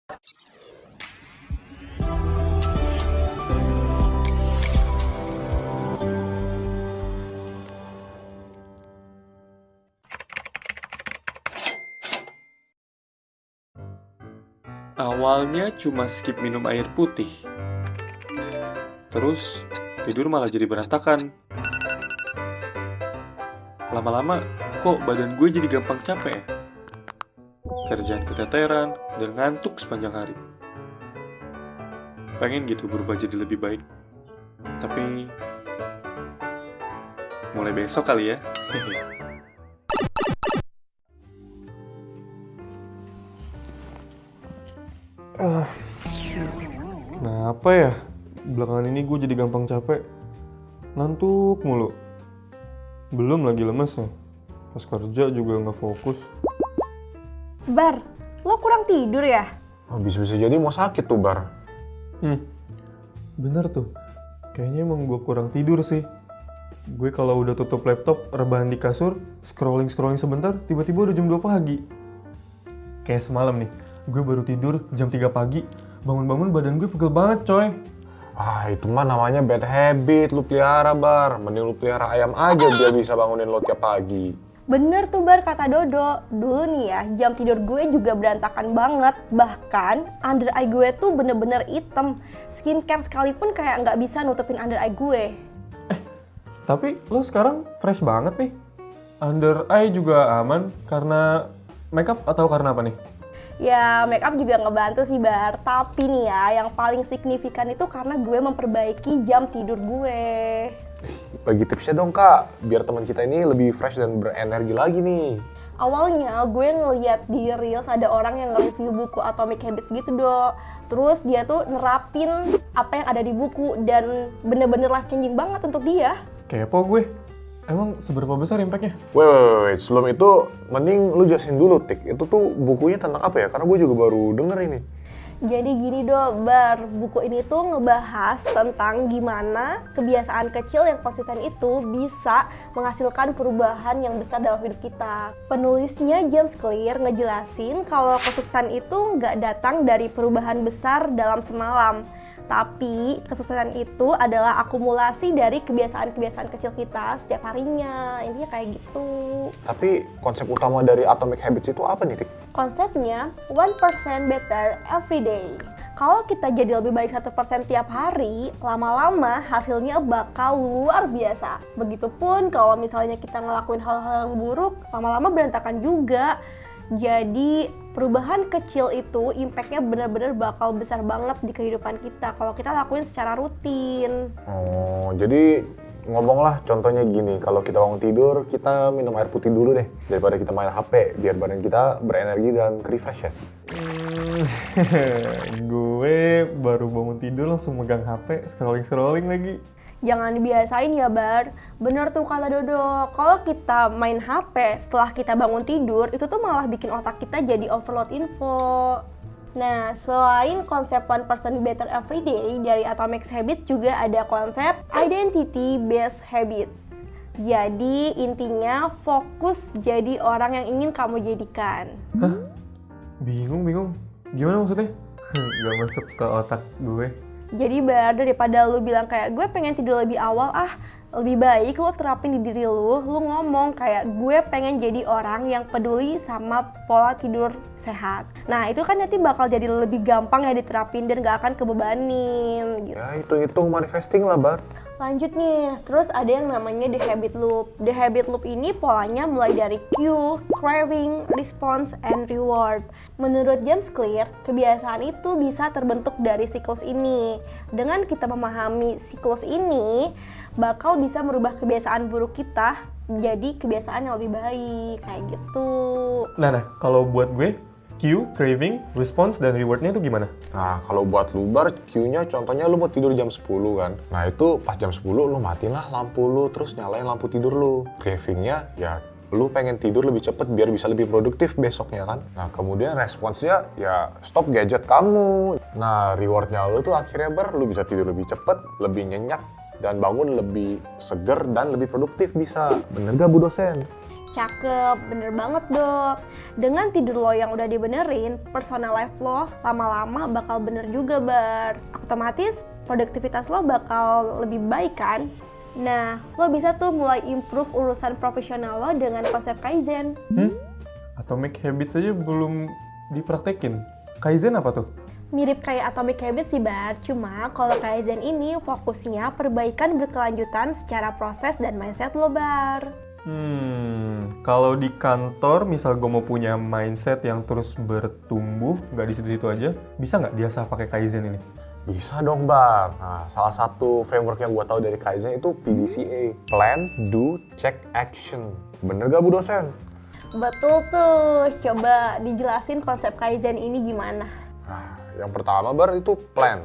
Awalnya cuma skip minum air putih, terus tidur malah jadi berantakan. Lama-lama, kok badan gue jadi gampang capek ya? Kerjaan keteteran dan ngantuk sepanjang hari. Pengen gitu berubah jadi lebih baik. Tapi, mulai besok kali ya. Kenapa ya? Belakangan ini gue jadi gampang capek. Ngantuk mulu. Belum lagi lemesnya. Pas kerja juga nggak fokus. Bar, lo kurang tidur ya? Bisa-bisa jadi mau sakit tuh, Bar. Bener tuh. Kayaknya emang gue kurang tidur sih. Gue kalau udah tutup laptop, rebahan di kasur, scrolling sebentar, tiba-tiba udah jam 2 pagi. Kayak semalam nih, gue baru tidur jam 3 pagi, bangun-bangun badan gue pegel banget coy. Itu mah namanya bad habit, lu pelihara, Bar. Mending lu pelihara ayam aja biar bisa bangunin lo tiap pagi. Bener tuh Bar kata Dodo. Dulu nih ya, jam tidur gue juga berantakan banget. Bahkan under eye gue tuh bener-bener hitam. Skincare sekalipun kayak nggak bisa nutupin under eye gue. Tapi lo sekarang fresh banget nih. Under eye juga aman karena makeup atau karena apa nih? Ya makeup juga ngebantu sih Bar. Tapi nih ya, yang paling signifikan itu karena gue memperbaiki jam tidur gue. Bagi tipsnya dong, Kak. Biar teman kita ini lebih fresh dan berenergi lagi nih. Awalnya gue ngeliat di Reels ada orang yang nge-review buku Atomic Habits gitu Dok. Terus dia tuh nerapin apa yang ada di buku dan bener-bener life changing banget untuk dia. Kepo gue. Emang seberapa besar impactnya? Wait. Sebelum itu, mending lu jelasin dulu, Tik. Itu tuh bukunya tentang apa ya? Karena gue juga baru denger ini. Jadi gini Dok, Bar, buku ini tuh ngebahas tentang gimana kebiasaan kecil yang konsisten itu bisa menghasilkan perubahan yang besar dalam hidup kita. Penulisnya James Clear ngejelasin kalau kesuksesan itu nggak datang dari perubahan besar dalam semalam. Tapi kesuksesan itu adalah akumulasi dari kebiasaan-kebiasaan kecil kita setiap harinya. Intinya kayak gitu. Tapi konsep utama dari Atomic Habits itu apa nih, Tik? Konsepnya 1% better every day. Kalau kita jadi lebih baik 1% tiap hari, lama-lama hasilnya bakal luar biasa. Begitupun kalau misalnya kita ngelakuin hal-hal yang buruk, lama-lama berantakan juga. Jadi perubahan kecil itu impactnya benar-benar bakal besar banget di kehidupan kita kalau kita lakuin secara rutin. Jadi ngomonglah contohnya gini, kalau kita bangun tidur, kita minum air putih dulu deh, daripada kita main HP, biar badan kita berenergi dan refresh ya. Gue baru bangun tidur langsung megang HP, scrolling lagi. Jangan dibiasain ya Bar. Bener tuh kata Dodo, kalau kita main HP setelah kita bangun tidur, itu tuh malah bikin otak kita jadi overload info. Nah, selain konsep 1% better every day dari Atomic Habits juga ada konsep identity based habit. Jadi intinya fokus jadi orang yang ingin kamu jadikan. Hah? Bingung. Gimana maksudnya? Gak masuk ke otak gue. Jadi Bar, daripada lu bilang kayak gue pengen tidur lebih awal, lebih baik lu terapin di diri lu ngomong kayak gue pengen jadi orang yang peduli sama pola tidur sehat. Nah itu kan nanti bakal jadi lebih gampang ya diterapin dan gak akan kebebanin gitu. Ya hitung-hitung manifesting lah, Bar. Lanjut nih, terus ada yang namanya The Habit Loop. The Habit Loop ini polanya mulai dari cue, craving, response, and reward. Menurut James Clear, kebiasaan itu bisa terbentuk dari siklus ini. Dengan kita memahami siklus ini, bakal bisa merubah kebiasaan buruk kita menjadi kebiasaan yang lebih baik, kayak gitu. Nah, kalau buat gue, cue, craving, response, dan rewardnya itu gimana? Nah, kalau buat lu, Bar, cue-nya contohnya lu mau tidur jam 10 kan. Nah, itu pas jam 10 lu matiin lah lampu lu, terus nyalain lampu tidur lu. Craving-nya ya lu pengen tidur lebih cepet biar bisa lebih produktif besoknya kan. Nah, kemudian responsnya ya stop gadget kamu. Nah, reward-nya lu tuh akhirnya, Bar, lu bisa tidur lebih cepet, lebih nyenyak, dan bangun lebih seger dan lebih produktif bisa. Bener gak Bu dosen? Cakep, bener banget Dok. Dengan tidur lo yang udah dibenerin, personal life lo lama-lama bakal bener juga, Bar. Otomatis produktivitas lo bakal lebih baik kan? Nah, lo bisa tuh mulai improve urusan profesional lo dengan konsep Kaizen. Atomic Habits aja belum dipraktekin. Kaizen apa tuh? Mirip kayak Atomic Habits sih, Bar. Cuma kalau Kaizen ini fokusnya perbaikan berkelanjutan secara proses dan mindset lo, Bar. Kalau di kantor, misal gue mau punya mindset yang terus bertumbuh, nggak di situ-situ aja, bisa nggak diasah pakai Kaizen ini? Bisa dong, Bar. Nah, salah satu framework yang gue tahu dari Kaizen itu PDCA. Plan, Do, Check, Action. Bener gak, Bu dosen? Betul tuh. Coba dijelasin konsep Kaizen ini gimana? Nah, yang pertama, Bar, itu plan.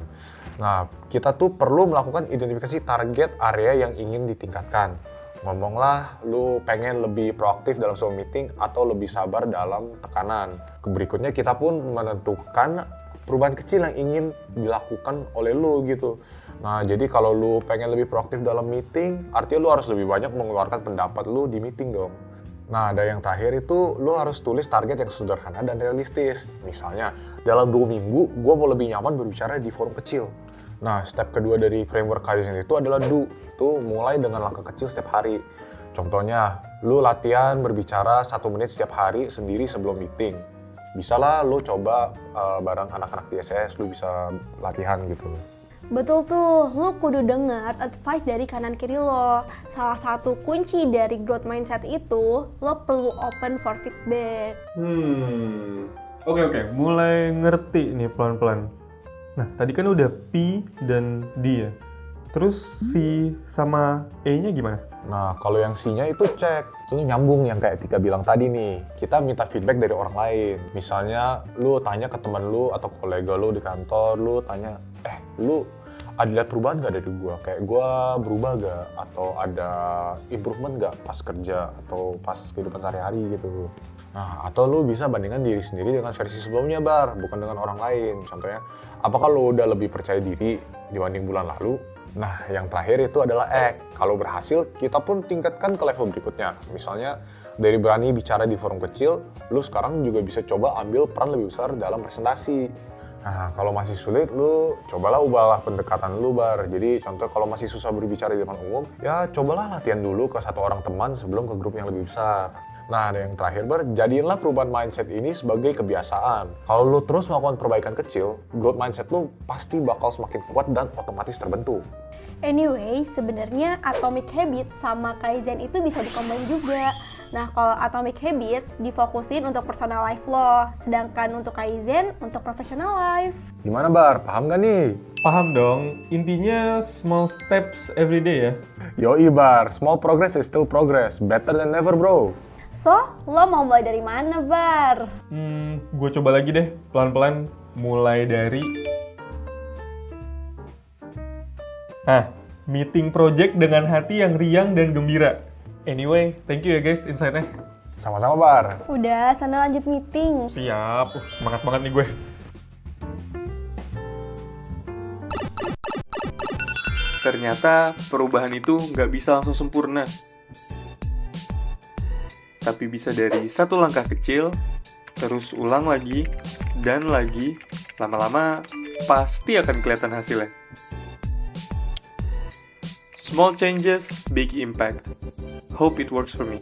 Nah, kita tuh perlu melakukan identifikasi target area yang ingin ditingkatkan. Ngomonglah, lu pengen lebih proaktif dalam sebuah meeting atau lebih sabar dalam tekanan. Berikutnya kita pun menentukan perubahan kecil yang ingin dilakukan oleh lu gitu. Nah, jadi kalau lu pengen lebih proaktif dalam meeting, artinya lu harus lebih banyak mengeluarkan pendapat lu di meeting dong. Nah, ada yang terakhir itu lu harus tulis target yang sederhana dan realistis. Misalnya, dalam 2 minggu, gue mau lebih nyaman berbicara di forum kecil. Nah, step kedua dari framework Kaizen itu adalah do. Itu mulai dengan langkah kecil setiap hari. Contohnya, lu latihan berbicara 1 menit setiap hari sendiri sebelum meeting. Bisa lah lu coba bareng anak-anak di SS, lu bisa latihan gitu. Betul tuh, lu kudu dengar advice dari kanan kiri lo. Salah satu kunci dari growth mindset itu, lo perlu open for feedback. Oke, mulai ngerti nih pelan-pelan. Nah, tadi kan udah P dan D ya. Terus C sama E-nya gimana? Nah, kalau yang C-nya itu cek. Itu nyambung yang kayak Tika bilang tadi nih. Kita minta feedback dari orang lain. Misalnya, lu tanya ke teman lu atau kolega lu di kantor, lu tanya, lu ada lihat perubahan nggak dari gua? Kayak gua berubah nggak? Atau ada improvement nggak pas kerja atau pas kehidupan sehari-hari gitu. Nah, atau lu bisa bandingkan diri sendiri dengan versi sebelumnya, Bar, bukan dengan orang lain. Contohnya, apakah lu udah lebih percaya diri dibanding bulan lalu? Nah, yang terakhir itu adalah act. Kalau berhasil, kita pun tingkatkan ke level berikutnya. Misalnya, dari berani bicara di forum kecil, lu sekarang juga bisa coba ambil peran lebih besar dalam presentasi. Nah, kalau masih sulit, lu cobalah ubahlah pendekatan lu, Bar. Jadi, contoh kalau masih susah berbicara di depan umum, ya cobalah latihan dulu ke 1 orang teman sebelum ke grup yang lebih besar. Nah, ada yang terakhir, Bar, jadiinlah perubahan mindset ini sebagai kebiasaan. Kalau lu terus melakukan perbaikan kecil, growth mindset lu pasti bakal semakin kuat dan otomatis terbentuk. Anyway, sebenarnya Atomic Habits sama Kaizen itu bisa dikombin juga. Nah, kalau Atomic Habits difokusin untuk personal life lo, sedangkan untuk Kaizen untuk professional life. Gimana, Bar? Paham gak nih? Paham dong, intinya small steps every day ya. Yoi, Bar. Small progress is still progress. Better than never, bro. So, lo mau mulai dari mana, Bar? Gue coba lagi deh, pelan-pelan mulai dari... meeting project dengan hati yang riang dan gembira. Anyway, thank you ya guys insight-nya. Sama-sama, Bar. Udah, sana lanjut meeting. Siap, semangat banget nih gue. Ternyata perubahan itu nggak bisa langsung sempurna. Tapi bisa dari 1 langkah kecil, terus ulang lagi, dan lagi, lama-lama pasti akan kelihatan hasilnya. Small changes, big impact. Hope it works for me.